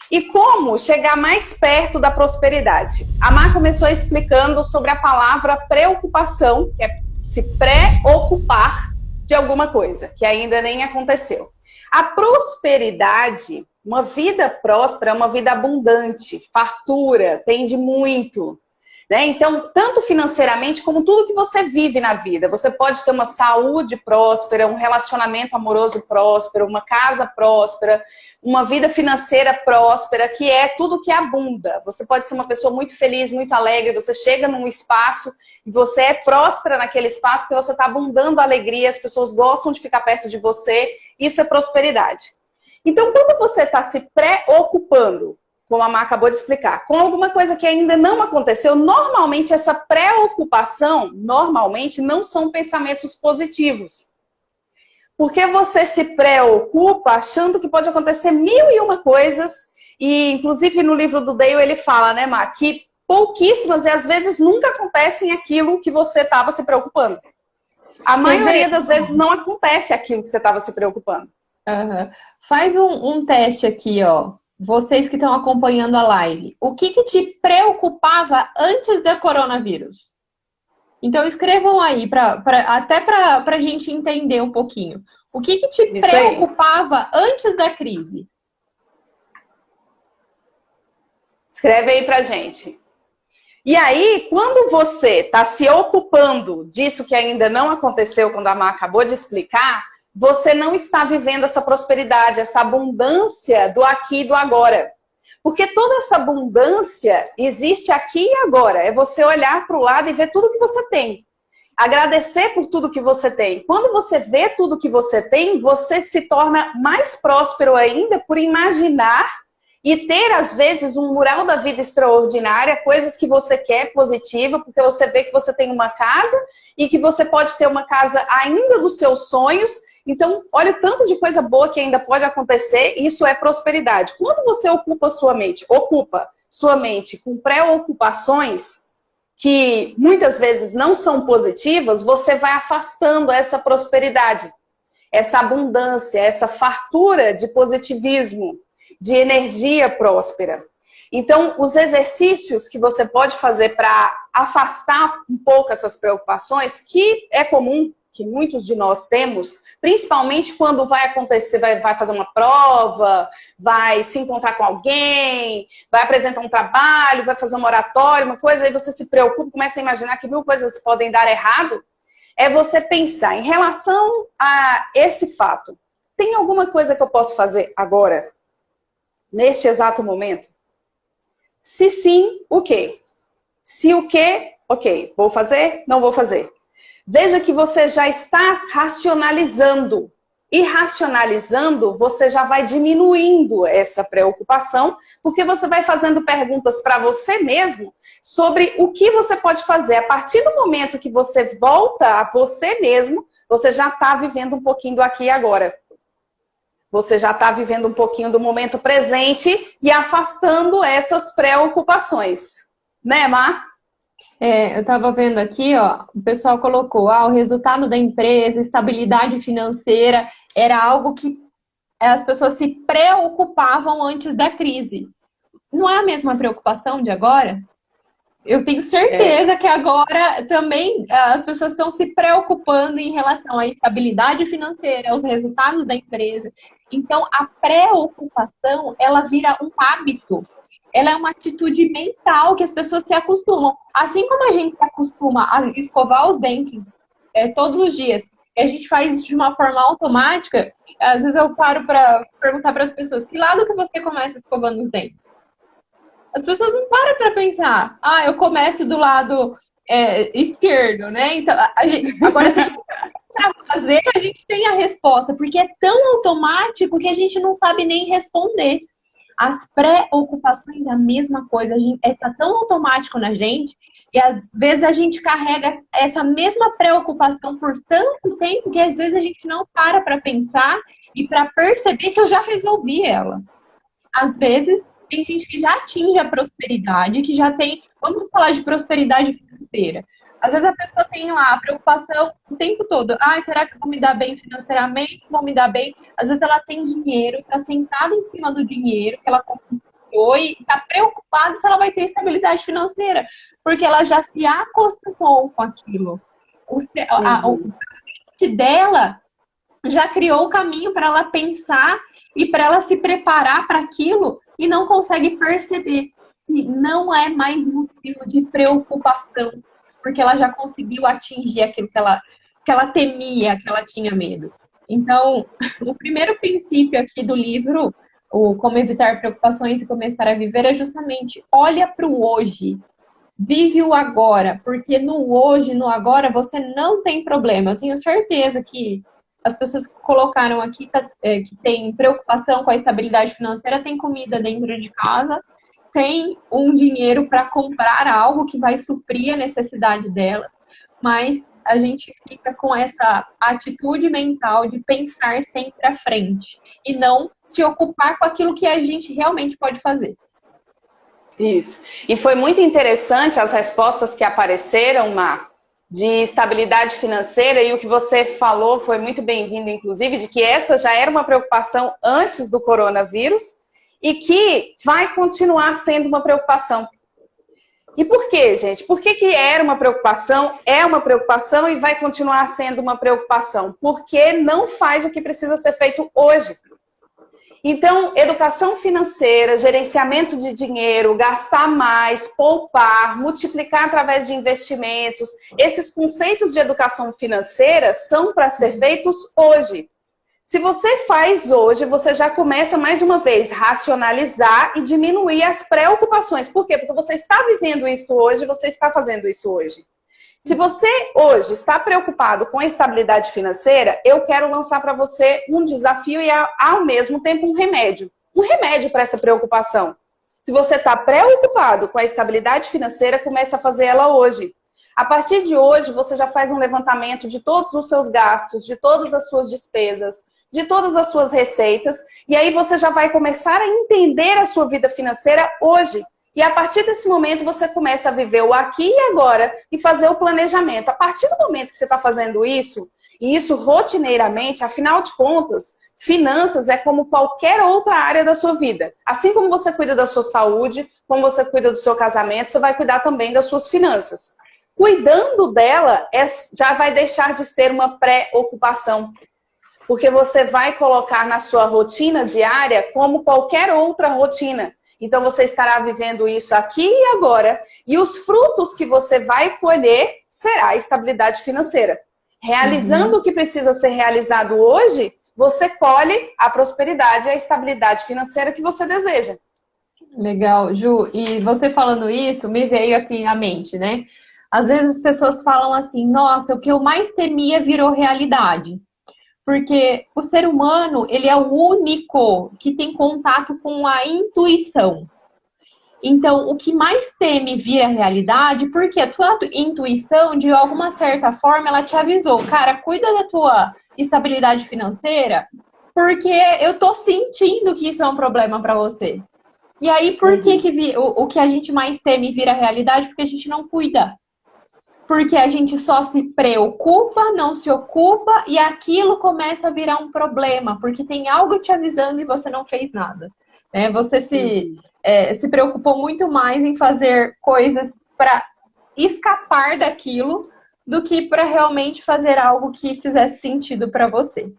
E como chegar mais perto da prosperidade? A Má começou explicando sobre a palavra preocupação, que é se preocupar de alguma coisa, que ainda nem aconteceu. A prosperidade, uma vida próspera, é uma vida abundante, fartura, tem de muito. Né? Então, tanto financeiramente como tudo que você vive na vida. Você pode ter uma saúde próspera, um relacionamento amoroso próspero, uma casa próspera, uma vida financeira próspera, que é tudo que abunda. Você pode ser uma pessoa muito feliz, muito alegre, você chega num espaço e você é próspera naquele espaço porque você está abundando alegria, as pessoas gostam de ficar perto de você, isso é prosperidade. Então, quando você está se preocupando, como a Má acabou de explicar, com alguma coisa que ainda não aconteceu, normalmente essa preocupação, não são pensamentos positivos. Porque você se preocupa achando que pode acontecer 1001 coisas, e inclusive no livro do Dale ele fala, né, Má, que pouquíssimas e às vezes nunca acontecem aquilo que você estava se preocupando. A maioria das vezes não acontece aquilo que você estava se preocupando. Uhum. Faz um teste aqui, ó. Vocês que estão acompanhando a live, o que te preocupava antes do coronavírus? Então escrevam aí, até para a gente entender um pouquinho. O que te preocupava antes da crise? Escreve aí pra gente. E aí, quando você está se ocupando disso que ainda não aconteceu, quando a Má acabou de explicar, você não está vivendo essa prosperidade, essa abundância do aqui e do agora. Porque toda essa abundância existe aqui e agora. É você olhar para o lado e ver tudo que você tem. Agradecer por tudo que você tem. Quando você vê tudo que você tem, você se torna mais próspero ainda por imaginar e ter, às vezes, um mural da vida extraordinária, coisas que você quer positiva, porque você vê que você tem uma casa e que você pode ter uma casa ainda dos seus sonhos. Então, olha o tanto de coisa boa que ainda pode acontecer, isso é prosperidade. Quando você ocupa sua mente com preocupações que muitas vezes não são positivas, você vai afastando essa prosperidade, essa abundância, essa fartura de positivismo, de energia próspera. Então, os exercícios que você pode fazer para afastar um pouco essas preocupações, que é comum, que muitos de nós temos, principalmente quando vai acontecer, vai fazer uma prova, vai se encontrar com alguém, vai apresentar um trabalho, vai fazer um oratório, uma coisa, aí você se preocupa, começa a imaginar que 1000 coisas podem dar errado, é você pensar em relação a esse fato. Tem alguma coisa que eu posso fazer agora, neste exato momento? Se sim, o quê? Se o quê, ok, vou fazer, não vou fazer. Veja que você já está racionalizando. E racionalizando, você já vai diminuindo essa preocupação, porque você vai fazendo perguntas para você mesmo sobre o que você pode fazer. A partir do momento que você volta a você mesmo, você já está vivendo um pouquinho do aqui e agora. Você já está vivendo um pouquinho do momento presente e afastando essas preocupações. Né, Má? Eu estava vendo aqui, ó, o pessoal colocou, o resultado da empresa, estabilidade financeira, era algo que as pessoas se preocupavam antes da crise. Não é a mesma preocupação de agora? Eu tenho certeza que agora também as pessoas estão se preocupando em relação à estabilidade financeira, aos resultados da empresa. Então, a preocupação, ela vira um hábito. Ela é uma atitude mental que as pessoas se acostumam. Assim como a gente se acostuma a escovar os dentes todos os dias, e a gente faz isso de uma forma automática, às vezes eu paro para perguntar para as pessoas, que lado que você começa escovando os dentes? As pessoas não param para pensar, eu começo do lado esquerdo, né? Então, agora se a gente fazer, a gente tem a resposta, porque é tão automático que a gente não sabe nem responder. As preocupações é a mesma coisa, está tão automático na gente, e às vezes a gente carrega essa mesma preocupação por tanto tempo que às vezes a gente não para pensar e para perceber que eu já resolvi ela. Às vezes tem gente que já atinge a prosperidade, que já tem, vamos falar de prosperidade financeira. Às vezes a pessoa tem lá a preocupação o tempo todo. Ah, será que eu vou me dar bem financeiramente? Vou me dar bem? Às vezes ela tem dinheiro, está sentada em cima do dinheiro que ela conquistou e está preocupada se ela vai ter estabilidade financeira, porque ela já se acostumou com aquilo. O mente dela já criou o caminho para ela pensar e para ela se preparar para aquilo e não consegue perceber. E não é mais motivo de preocupação, porque ela já conseguiu atingir aquilo que ela temia, que ela tinha medo. Então, o primeiro princípio aqui do livro, o Como Evitar Preocupações e Começar a Viver, é justamente olha para o hoje. Vive o agora, porque no hoje, no agora, você não tem problema. Eu tenho certeza que as pessoas que colocaram aqui que tem preocupação com a estabilidade financeira, tem comida dentro de casa, tem um dinheiro para comprar algo que vai suprir a necessidade delas, mas a gente fica com essa atitude mental de pensar sempre à frente e não se ocupar com aquilo que a gente realmente pode fazer. Isso. E foi muito interessante as respostas que apareceram, Má, de estabilidade financeira, e o que você falou foi muito bem-vindo, inclusive, de que essa já era uma preocupação antes do coronavírus e que vai continuar sendo uma preocupação. E por quê, gente? Por que era uma preocupação, é uma preocupação e vai continuar sendo uma preocupação? Porque não faz o que precisa ser feito hoje. Então, educação financeira, gerenciamento de dinheiro, gastar mais, poupar, multiplicar através de investimentos, esses conceitos de educação financeira são para ser feitos hoje. Se você faz hoje, você já começa, mais uma vez, racionalizar e diminuir as preocupações. Por quê? Porque você está vivendo isso hoje, você está fazendo isso hoje. Se você hoje está preocupado com a estabilidade financeira, eu quero lançar para você um desafio e, ao mesmo tempo, um remédio. Um remédio para essa preocupação. Se você está preocupado com a estabilidade financeira, comece a fazer ela hoje. A partir de hoje, você já faz um levantamento de todos os seus gastos, de todas as suas despesas, de todas as suas receitas, e aí você já vai começar a entender a sua vida financeira hoje. E a partir desse momento você começa a viver o aqui e agora e fazer o planejamento. A partir do momento que você está fazendo isso, e isso rotineiramente, afinal de contas, finanças é como qualquer outra área da sua vida. Assim como você cuida da sua saúde, como você cuida do seu casamento, você vai cuidar também das suas finanças. Cuidando dela, já vai deixar de ser uma preocupação. Porque você vai colocar na sua rotina diária como qualquer outra rotina. Então, você estará vivendo isso aqui e agora. E os frutos que você vai colher será a estabilidade financeira. Realizando o que precisa ser realizado hoje, você colhe a prosperidade e a estabilidade financeira que você deseja. Legal, Ju. E você falando isso, me veio aqui à mente, né? Às vezes as pessoas falam assim, nossa, o que eu mais temia virou realidade. Porque o ser humano, ele é o único que tem contato com a intuição. Então, o que mais teme vira realidade, porque a tua intuição, de alguma certa forma, ela te avisou, cara, cuida da tua estabilidade financeira, porque eu tô sentindo que isso é um problema para você. E aí, por que o que a gente mais teme vira realidade? Porque a gente não cuida. Porque a gente só se preocupa, não se ocupa, e aquilo começa a virar um problema, porque tem algo te avisando e você não fez nada. Né? Você se preocupou muito mais em fazer coisas para escapar daquilo do que para realmente fazer algo que fizesse sentido para você.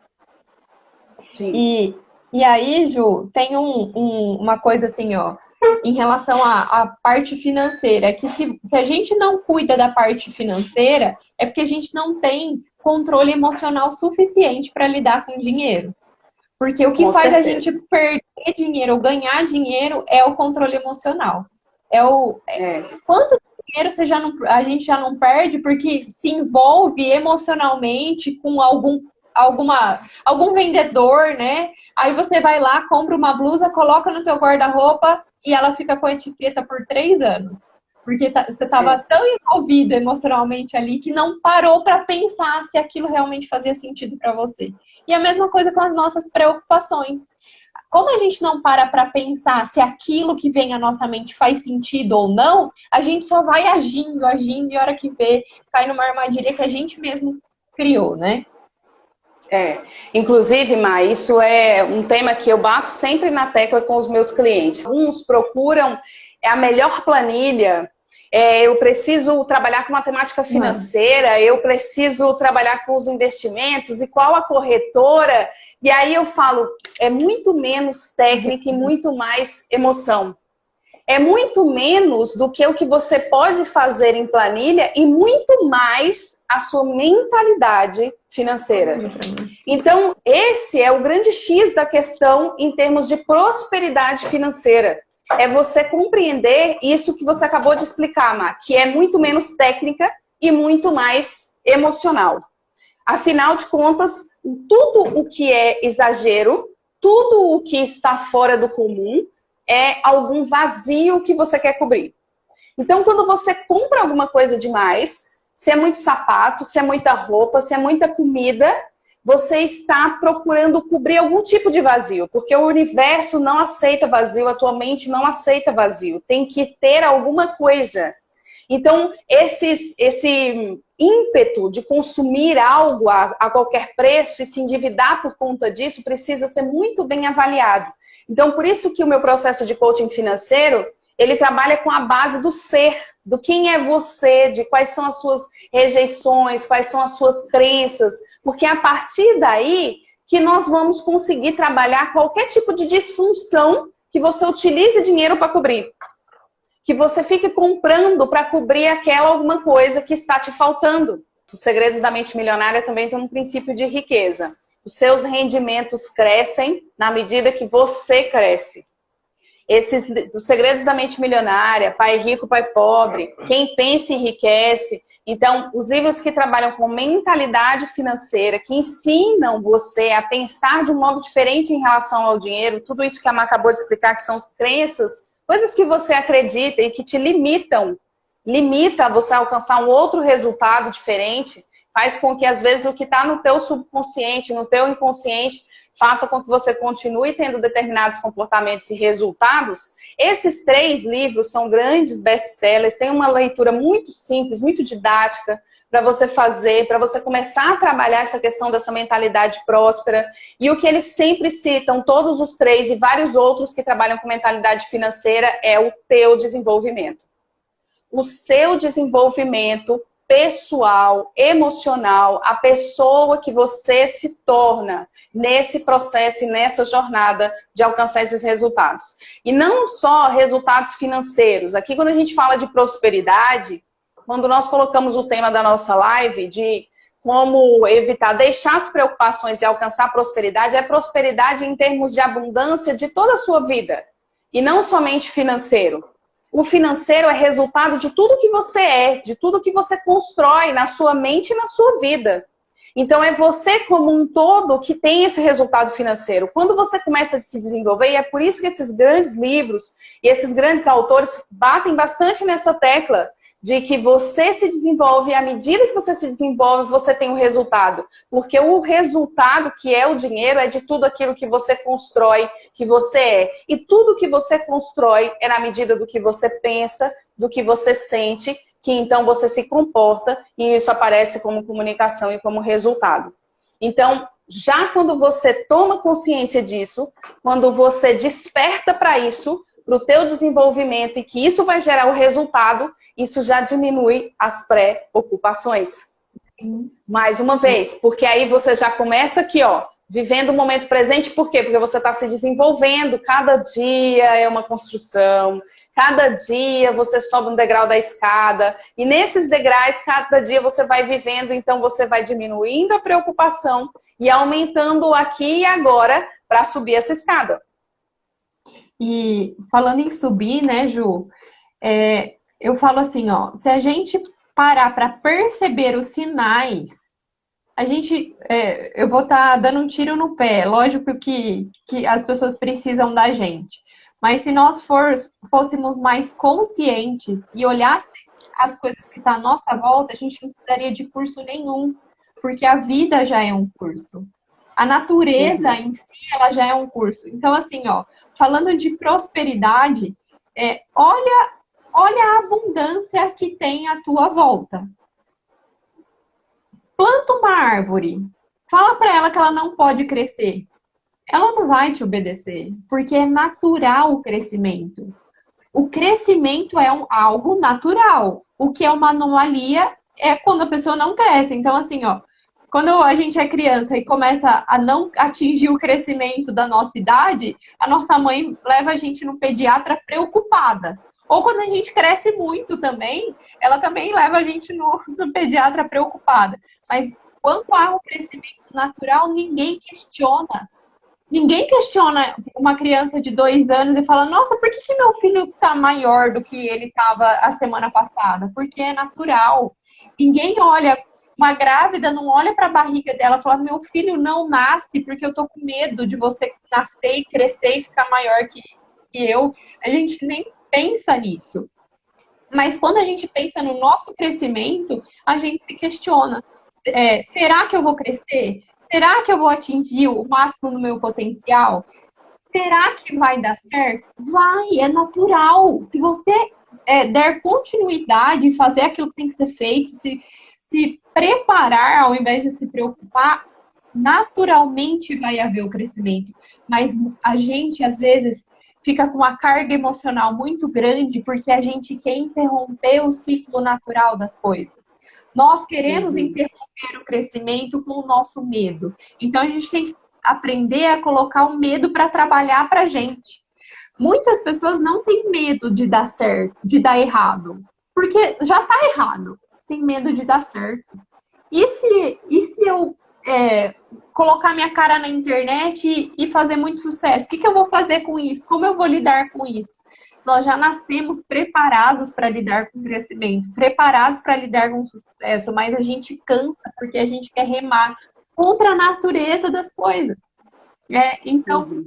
Sim. E aí, Ju, tem uma coisa assim, ó. Em relação à parte financeira, que se a gente não cuida da parte financeira, é porque a gente não tem controle emocional suficiente para lidar com dinheiro. Porque o que Com faz certeza. a gente perder dinheiro ou ganhar dinheiro é o controle emocional. Quanto dinheiro a gente já não perde porque se envolve emocionalmente com algum vendedor, né? Aí você vai lá, compra uma blusa, coloca no teu guarda-roupa e ela fica com a etiqueta por 3 anos. Porque você estava tão envolvido emocionalmente ali que não parou para pensar se aquilo realmente fazia sentido para você. E a mesma coisa com as nossas preocupações. como a gente não para pensar se aquilo que vem à nossa mente faz sentido ou não, a gente só vai agindo, e a hora que vê, cai numa armadilha que a gente mesmo criou, né? Inclusive, Má, isso é um tema que eu bato sempre na tecla com os meus clientes. Alguns procuram a melhor planilha, eu preciso trabalhar com matemática financeira, eu preciso trabalhar com os investimentos, e qual a corretora? E aí eu falo, é muito menos técnica e muito mais emoção. É muito menos do que o que você pode fazer em planilha e muito mais a sua mentalidade financeira. Então, esse é o grande X da questão em termos de prosperidade financeira. É você compreender isso que você acabou de explicar, Má, que é muito menos técnica e muito mais emocional. Afinal de contas, tudo o que é exagero, tudo o que está fora do comum, é algum vazio que você quer cobrir. Então, quando você compra alguma coisa demais, se é muito sapato, se é muita roupa, se é muita comida, você está procurando cobrir algum tipo de vazio, porque o universo não aceita vazio, a tua mente não aceita vazio. Tem que ter alguma coisa. Então, esse ímpeto de consumir algo a qualquer preço e se endividar por conta disso precisa ser muito bem avaliado. Então, por isso que o meu processo de coaching financeiro, ele trabalha com a base do ser, do quem é você, de quais são as suas rejeições, quais são as suas crenças, porque é a partir daí que nós vamos conseguir trabalhar qualquer tipo de disfunção que você utilize dinheiro para cobrir. Que você fique comprando para cobrir aquela alguma coisa que está te faltando. Os segredos da mente milionária também têm um princípio de riqueza. Os seus rendimentos crescem na medida que você cresce. Os segredos da mente milionária, Pai Rico, Pai Pobre, Quem Pensa Enriquece. Então, os livros que trabalham com mentalidade financeira, que ensinam você a pensar de um modo diferente em relação ao dinheiro, tudo isso que a Má acabou de explicar, que são as crenças, coisas que você acredita e que te limita a você alcançar um outro resultado diferente, faz com que, às vezes, o que está no teu subconsciente, no teu inconsciente, faça com que você continue tendo determinados comportamentos e resultados. Esses 3 livros são grandes best-sellers, tem uma leitura muito simples, muito didática, para você fazer, para você começar a trabalhar essa questão dessa mentalidade próspera. E o que eles sempre citam, todos os 3 e vários outros que trabalham com mentalidade financeira, é o teu desenvolvimento. O seu desenvolvimento pessoal, emocional, a pessoa que você se torna nesse processo e nessa jornada de alcançar esses resultados. E não só resultados financeiros. Aqui, quando a gente fala de prosperidade, quando nós colocamos o tema da nossa live de como evitar, deixar as preocupações e alcançar a prosperidade, é prosperidade em termos de abundância de toda a sua vida. E não somente financeiro. O financeiro é resultado de tudo que você é, de tudo que você constrói na sua mente e na sua vida. Então, é você como um todo que tem esse resultado financeiro. Quando você começa a se desenvolver, e é por isso que esses grandes livros e esses grandes autores batem bastante nessa tecla de que você se desenvolve e à medida que você se desenvolve, você tem um resultado. Porque o resultado, que é o dinheiro, é de tudo aquilo que você constrói, que você é. E tudo que você constrói é na medida do que você pensa, do que você sente, que então você se comporta e isso aparece como comunicação e como resultado. Então, já quando você toma consciência disso, quando você desperta para isso, para o teu desenvolvimento e que isso vai gerar o resultado, isso já diminui as pré-ocupações. Mais uma vez, porque aí você já começa aqui, ó, vivendo o momento presente. Por quê? Porque você está se desenvolvendo. Cada dia é uma construção. Cada dia você sobe um degrau da escada. E nesses degraus, cada dia você vai vivendo. Então você vai diminuindo a preocupação e aumentando o aqui e agora para subir essa escada. E falando em subir, né, Ju? Eu falo assim, ó, se a gente parar para perceber os sinais, eu vou estar dando um tiro no pé. Lógico que as pessoas precisam da gente. Mas se nós fôssemos mais conscientes e olhassem as coisas que estão à nossa volta, a gente não precisaria de curso nenhum, porque a vida já é um curso. A natureza em si, ela já é um curso. Então, assim, ó, falando de prosperidade, olha a abundância que tem à tua volta. Planta uma árvore. Fala para ela que ela não pode crescer. Ela não vai te obedecer, porque é natural o crescimento. O crescimento é algo natural. O que é uma anomalia é quando a pessoa não cresce. Então, assim, ó, quando a gente é criança e começa a não atingir o crescimento da nossa idade, a nossa mãe leva a gente no pediatra preocupada. Ou quando a gente cresce muito também, ela também leva a gente no pediatra preocupada. Mas quanto ao crescimento natural, ninguém questiona. Ninguém questiona uma criança de 2 anos e fala, nossa, por que meu filho está maior do que ele estava a semana passada? Porque é natural. Ninguém olha, uma grávida não olha para a barriga dela e fala, meu filho não nasce porque eu tô com medo de você nascer e crescer e ficar maior que eu. A gente nem pensa nisso. Mas quando a gente pensa no nosso crescimento, a gente se questiona. Será que eu vou crescer? Será que eu vou atingir o máximo do meu potencial? Será que vai dar certo? Vai, é natural. Se você der continuidade, fazer aquilo que tem que ser feito, se preparar ao invés de se preocupar, naturalmente vai haver o crescimento. Mas a gente, às vezes, fica com uma carga emocional muito grande porque a gente quer interromper o ciclo natural das coisas. Nós queremos interromper o crescimento com o nosso medo. Então, a gente tem que aprender a colocar o medo para trabalhar para a gente. Muitas pessoas não têm medo de dar certo, de dar errado. Porque já está errado. Tem medo de dar certo. E se eu colocar minha cara na internet e fazer muito sucesso? O que eu vou fazer com isso? Como eu vou lidar com isso? Nós já nascemos preparados para lidar com o crescimento, preparados para lidar com o sucesso, mas a gente cansa porque a gente quer remar contra a natureza das coisas. Então,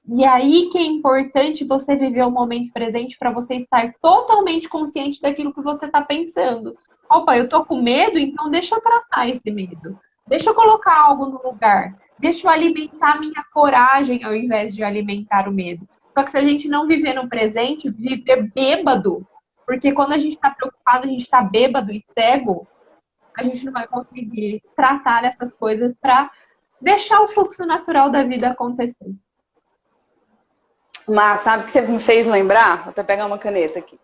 e aí que é importante você viver o momento presente para você estar totalmente consciente daquilo que você está pensando. Opa, eu tô com medo, então deixa eu tratar esse medo. Deixa eu colocar algo no lugar. Deixa eu alimentar minha coragem ao invés de alimentar o medo. Só que se a gente não viver no presente, viver bêbado, porque quando a gente está preocupado, a gente está bêbado e cego, a gente não vai conseguir tratar essas coisas para deixar o fluxo natural da vida acontecer. Mas sabe o que você me fez lembrar? Vou até pegar uma caneta aqui.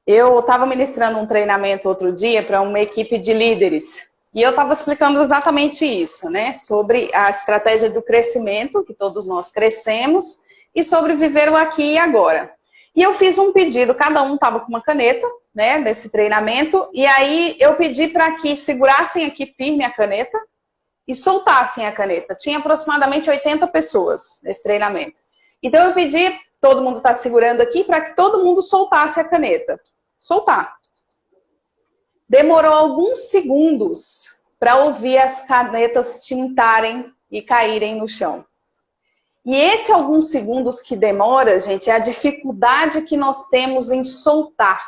Eu estava ministrando um treinamento outro dia para uma equipe de líderes. E eu estava explicando exatamente isso, né? Sobre a estratégia do crescimento, que todos nós crescemos, e sobre viver o aqui e agora. E eu fiz um pedido, cada um estava com uma caneta, né, desse treinamento, e aí eu pedi para que segurassem aqui firme a caneta e soltassem a caneta. Tinha aproximadamente 80 pessoas nesse treinamento. Então eu pedi, todo mundo está segurando aqui, para que todo mundo soltasse a caneta. Soltar. Demorou alguns segundos para ouvir as canetas tintarem e caírem no chão. E esse alguns segundos que demora, gente, é a dificuldade que nós temos em soltar.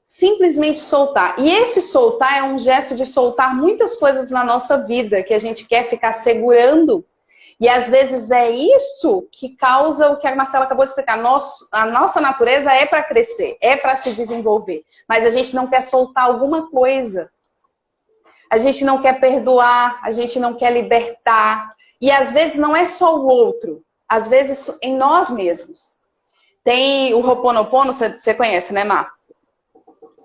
Simplesmente soltar. E esse soltar é um gesto de soltar muitas coisas na nossa vida que a gente quer ficar segurando. E às vezes é isso que causa o que a Marcela acabou de explicar. A nossa natureza é para crescer, é para se desenvolver. Mas a gente não quer soltar alguma coisa. A gente não quer perdoar, a gente não quer libertar. E às vezes não é só o outro, às vezes em nós mesmos. Tem o Ho'oponopono, você conhece, né, Mar?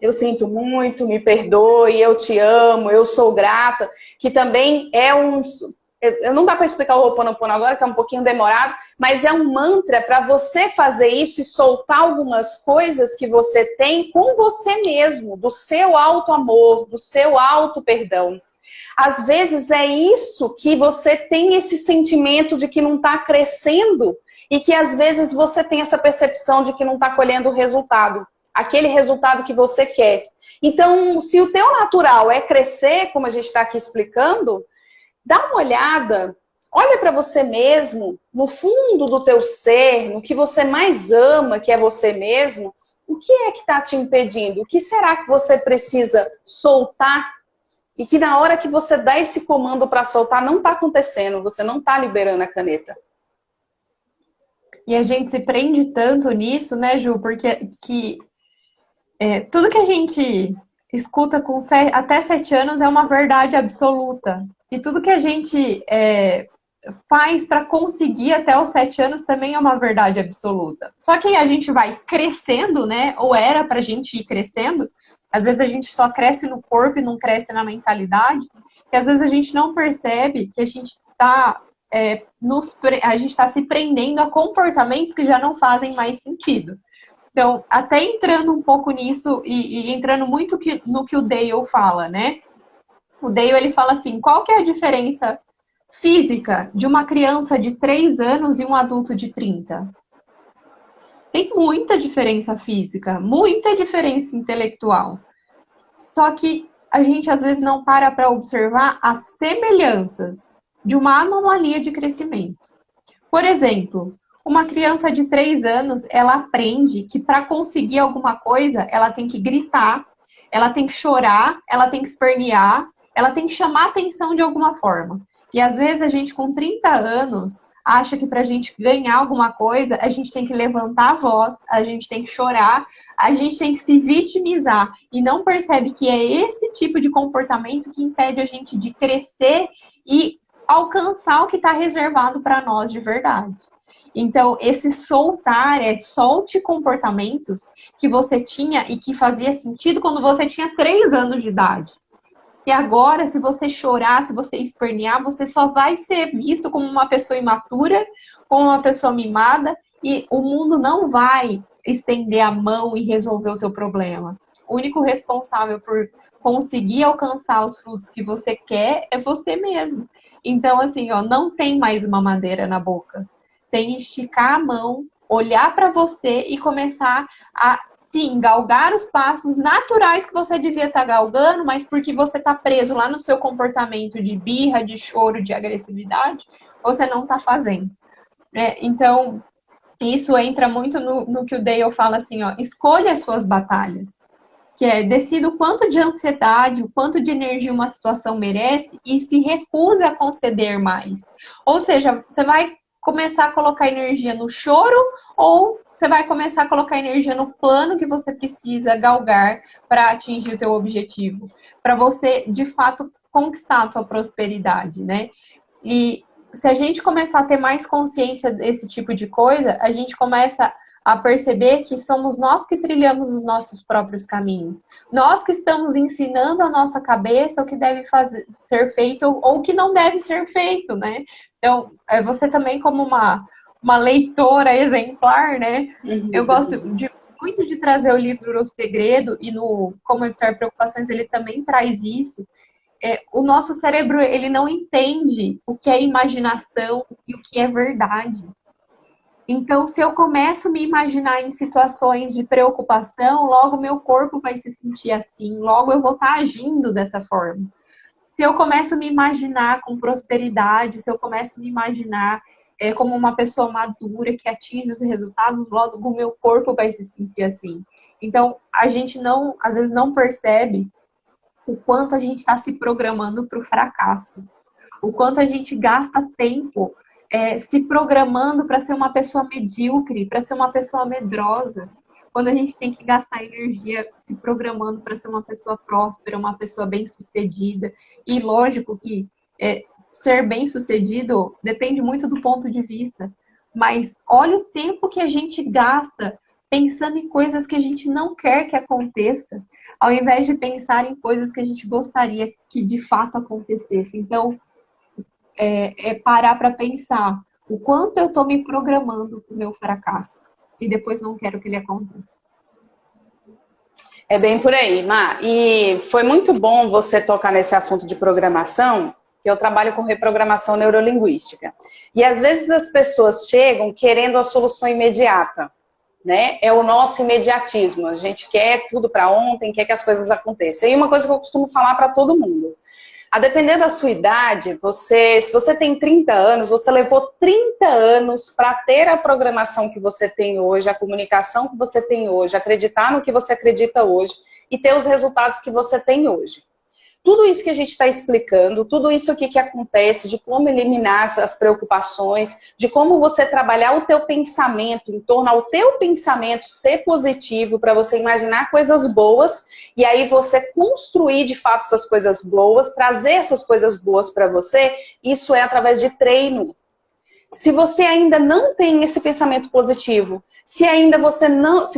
Eu sinto muito, me perdoe, eu te amo, eu sou grata, que também é não dá para explicar o Ho'oponopono agora, que é um pouquinho demorado, mas é um mantra para você fazer isso e soltar algumas coisas que você tem com você mesmo, do seu auto-amor, do seu auto-perdão. Às vezes é isso que você tem esse sentimento de que não está crescendo e que às vezes você tem essa percepção de que não está colhendo o resultado, aquele resultado que você quer. Então, se o teu natural é crescer, como a gente está aqui explicando, dá uma olhada, olha para você mesmo, no fundo do teu ser, no que você mais ama, que é você mesmo, o que é que está te impedindo? O que será que você precisa soltar? e que na hora que você dá esse comando para soltar, não está acontecendo, você não está liberando a caneta. E a gente se prende tanto nisso, né, Ju? Porque tudo que a gente escuta com até 7 anos é uma verdade absoluta. E tudo que a gente faz para conseguir até os 7 anos também é uma verdade absoluta. Só que a gente vai crescendo, né? Ou era pra gente ir crescendo. Às vezes a gente só cresce no corpo e não cresce na mentalidade. E às vezes a gente não percebe que a gente está se prendendo a comportamentos que já não fazem mais sentido. Então, até entrando um pouco nisso e entrando muito no que o Dale fala, né? O Dale, ele fala assim, qual que é a diferença física de uma criança de 3 anos e um adulto de 30? Tem muita diferença física, muita diferença intelectual. Só que a gente às vezes não para observar as semelhanças de uma anomalia de crescimento. Por exemplo, uma criança de 3 anos, ela aprende que para conseguir alguma coisa, ela tem que gritar, ela tem que chorar, ela tem que espernear, ela tem que chamar atenção de alguma forma. E às vezes a gente com 30 anos acha que pra gente ganhar alguma coisa, a gente tem que levantar a voz, a gente tem que chorar, a gente tem que se vitimizar. E não percebe que é esse tipo de comportamento que impede a gente de crescer e alcançar o que está reservado para nós de verdade. Então, esse soltar solte comportamentos que você tinha e que fazia sentido quando você tinha 3 anos de idade. E agora, se você chorar, se você espernear, você só vai ser visto como uma pessoa imatura, como uma pessoa mimada, e o mundo não vai estender a mão e resolver o teu problema. O único responsável por conseguir alcançar os frutos que você quer é você mesmo. Então, assim, ó, não tem mais mamadeira na boca. Tem que esticar a mão, olhar para você e começar a, sim, galgar os passos naturais que você devia estar galgando, mas porque você está preso lá no seu comportamento de birra, de choro, de agressividade, você não está fazendo. Então, isso entra muito no que o Dale fala assim, ó, escolha as suas batalhas. Que decida o quanto de ansiedade, o quanto de energia uma situação merece e se recusa a conceder mais. Ou seja, você vai começar a colocar energia no choro ou você vai começar a colocar energia no plano que você precisa galgar para atingir o teu objetivo, para você, de fato, conquistar a tua prosperidade, né? E se a gente começar a ter mais consciência desse tipo de coisa, a gente começa a perceber que somos nós que trilhamos os nossos próprios caminhos. Nós que estamos ensinando a nossa cabeça o que deve ser feito ou o que não deve ser feito, né? Então, você também como uma leitora exemplar, né? Eu gosto muito de trazer o livro O Segredo e no Como Evitar Preocupações ele também traz isso. O nosso cérebro, ele não entende o que é imaginação e o que é verdade. Então, se eu começo a me imaginar em situações de preocupação, logo meu corpo vai se sentir assim, logo eu vou estar agindo dessa forma. Se eu começo a me imaginar com prosperidade, se eu começo a me imaginar como uma pessoa madura que atinge os resultados, logo o meu corpo vai se sentir assim. Então, a gente às vezes não percebe o quanto a gente está se programando para o fracasso, o quanto a gente gasta tempo se programando para ser uma pessoa medíocre, para ser uma pessoa medrosa, quando a gente tem que gastar energia se programando para ser uma pessoa próspera, uma pessoa bem-sucedida. E lógico que ser bem-sucedido depende muito do ponto de vista, mas olha o tempo que a gente gasta pensando em coisas que a gente não quer que aconteça, ao invés de pensar em coisas que a gente gostaria que de fato acontecesse. Então, parar para pensar o quanto eu estou me programando para o meu fracasso e depois não quero que ele aconteça. É bem por aí, Má. E foi muito bom você tocar nesse assunto de programação, que eu trabalho com reprogramação neurolinguística. E às vezes as pessoas chegam querendo a solução imediata, né? É o nosso imediatismo. A gente quer tudo para ontem, quer que as coisas aconteçam. E uma coisa que eu costumo falar para todo mundo: a depender da sua idade, se você tem 30 anos, você levou 30 anos para ter a programação que você tem hoje, a comunicação que você tem hoje, acreditar no que você acredita hoje e ter os resultados que você tem hoje. Tudo isso que a gente está explicando, tudo isso aqui que acontece, de como eliminar as preocupações, de como você trabalhar o teu pensamento, em torno ao teu pensamento ser positivo, para você imaginar coisas boas, e aí você construir de fato essas coisas boas, trazer essas coisas boas para você, isso é através de treino. Se você ainda não tem esse pensamento positivo, se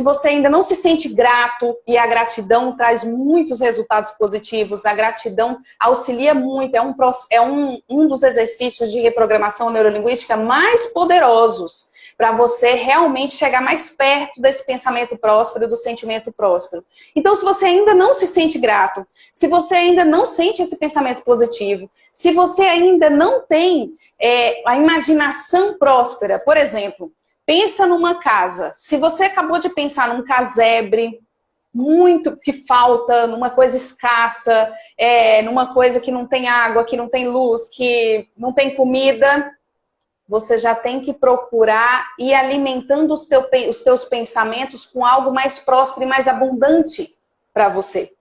você ainda não se sente grato, e a gratidão traz muitos resultados positivos, a gratidão auxilia muito, é um dos exercícios de reprogramação neurolinguística mais poderosos para você realmente chegar mais perto desse pensamento próspero, do sentimento próspero. Então, se você ainda não se sente grato, se você ainda não sente esse pensamento positivo, se você ainda não tem a imaginação próspera, por exemplo, pensa numa casa. Se você acabou de pensar num casebre, muito que falta, numa coisa escassa, numa coisa que não tem água, que não tem luz, que não tem comida, você já tem que procurar ir alimentando os teus pensamentos com algo mais próspero e mais abundante para você.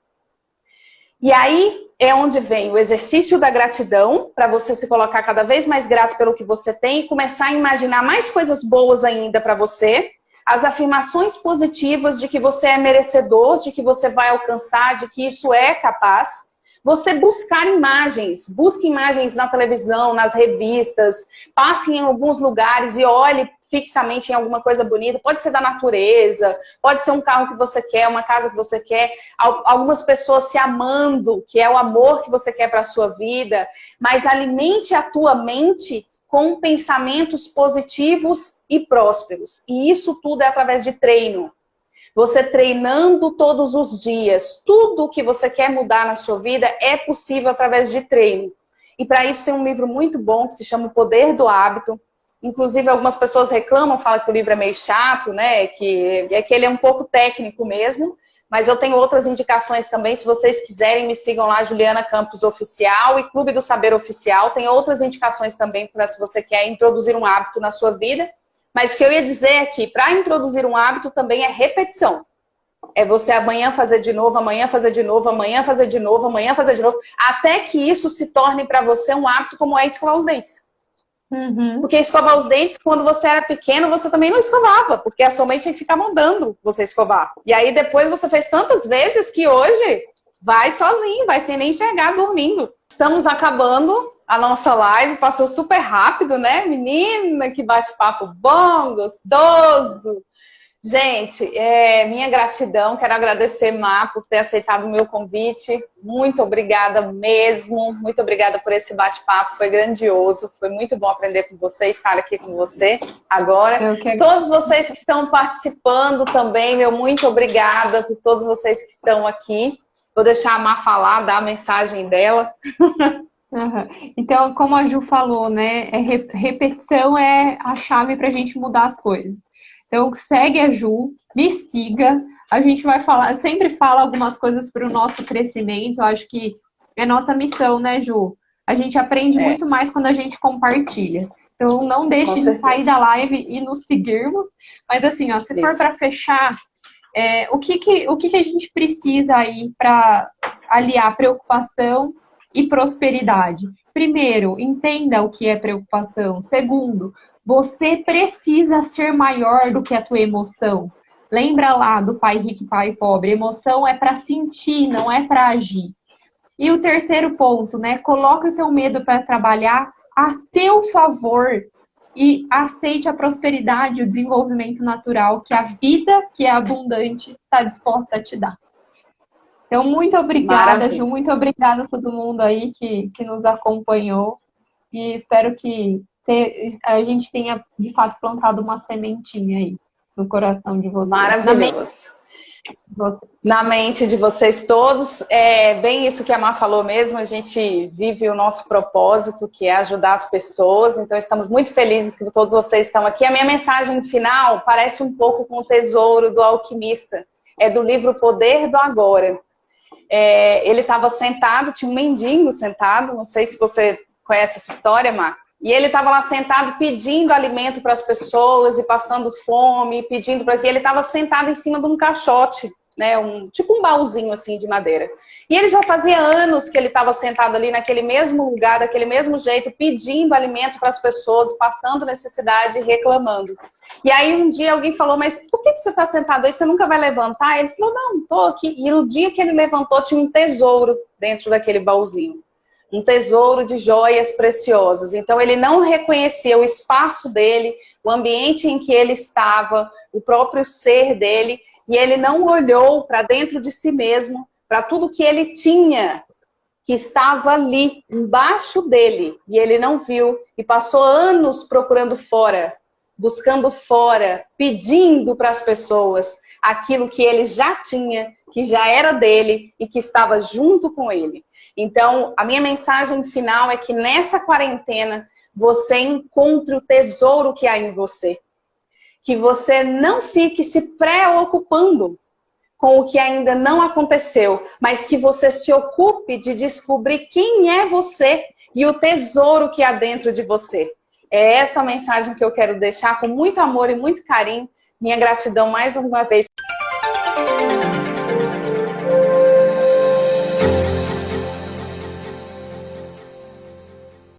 E aí é onde vem o exercício da gratidão, para você se colocar cada vez mais grato pelo que você tem e começar a imaginar mais coisas boas ainda para você. As afirmações positivas de que você é merecedor, de que você vai alcançar, de que isso é capaz. Você buscar imagens, busque imagens na televisão, nas revistas, passe em alguns lugares e olhe fixamente em alguma coisa bonita. Pode ser da natureza, pode ser um carro que você quer, uma casa que você quer, algumas pessoas se amando, que é o amor que você quer para a sua vida, mas alimente a tua mente com pensamentos positivos e prósperos. E isso tudo é através de treino. Você treinando todos os dias, tudo que você quer mudar na sua vida é possível através de treino. E para isso tem um livro muito bom que se chama O Poder do Hábito. Inclusive algumas pessoas reclamam, falam que o livro é meio chato, né? Que ele é um pouco técnico mesmo. Mas eu tenho outras indicações também, se vocês quiserem, me sigam lá, Juliana Campos Oficial e Clube do Saber Oficial. Tem outras indicações também para se você quer introduzir um hábito na sua vida. Mas o que eu ia dizer é que para introduzir um hábito também é repetição. É você amanhã fazer de novo, amanhã fazer de novo, amanhã fazer de novo, amanhã fazer de novo, até que isso se torne para você um hábito como é escovar os dentes. Uhum. Porque escovar os dentes, quando você era pequeno, você também não escovava, porque a sua mãe tinha que ficar mandando você escovar. E aí depois você fez tantas vezes que hoje vai sozinho, vai sem nem enxergar dormindo. Estamos acabando a nossa live, passou super rápido, né? Menina, que bate-papo bom, gostoso. Gente, minha gratidão, quero agradecer, Má, por ter aceitado o meu convite. Muito obrigada mesmo, muito obrigada por esse bate-papo, foi grandioso, foi muito bom aprender com você, estar aqui com você agora. Todos vocês que estão participando também, meu muito obrigada por todos vocês que estão aqui. Vou deixar a Má falar, dar a mensagem dela. Uhum. Então, como a Ju falou, né, repetição é a chave para a gente mudar as coisas. Então, segue a Ju, me siga. A gente vai falar, sempre fala algumas coisas para o nosso crescimento. Eu acho que é nossa missão, né, Ju? A gente aprende muito mais quando a gente compartilha. Então, não deixe de sair da live e nos seguirmos. Mas assim, ó, se for para fechar, o que a gente precisa aí para aliar preocupação e prosperidade? Primeiro, entenda o que é preocupação. Segundo, você precisa ser maior do que a tua emoção. Lembra lá do pai rico e pai pobre. Emoção é para sentir, não é para agir. E o terceiro ponto, né? Coloque o teu medo para trabalhar a teu favor e aceite a prosperidade, o desenvolvimento natural que a vida, que é abundante, está disposta a te dar. Então, muito obrigada, Ju. Muito obrigada a todo mundo aí que nos acompanhou. E espero que a gente tenha, de fato, plantado uma sementinha aí no coração de vocês. Maravilhoso. Na mente de vocês todos. É bem isso que a Má falou mesmo. A gente vive o nosso propósito, que é ajudar as pessoas. Então, estamos muito felizes que todos vocês estão aqui. A minha mensagem final parece um pouco com o Tesouro do Alquimista. É do livro Poder do Agora. Ele estava sentado, tinha um mendigo sentado. Não sei se você conhece essa história, Má. E ele estava lá sentado pedindo alimento para as pessoas e passando fome, pedindo para... E ele estava sentado em cima de um caixote. né? Tipo um baúzinho assim de madeira. E ele já fazia anos que ele estava sentado ali naquele mesmo lugar, daquele mesmo jeito, pedindo alimento para as pessoas, passando necessidade e reclamando. E aí um dia alguém falou, mas por que você está sentado aí? Você nunca vai levantar? Ele falou, não, estou aqui. E no dia que ele levantou, tinha um tesouro dentro daquele baúzinho. Um tesouro de joias preciosas. Então ele não reconhecia o espaço dele, o ambiente em que ele estava, o próprio ser dele, e ele não olhou para dentro de si mesmo, para tudo que ele tinha, que estava ali, embaixo dele, e ele não viu, e passou anos procurando fora, buscando fora, pedindo para as pessoas aquilo que ele já tinha, que já era dele e que estava junto com ele. Então, a minha mensagem final é que nessa quarentena você encontre o tesouro que há em você. Que você não fique se preocupando com o que ainda não aconteceu, mas que você se ocupe de descobrir quem é você e o tesouro que há dentro de você. É essa a mensagem que eu quero deixar com muito amor e muito carinho. Minha gratidão mais uma vez.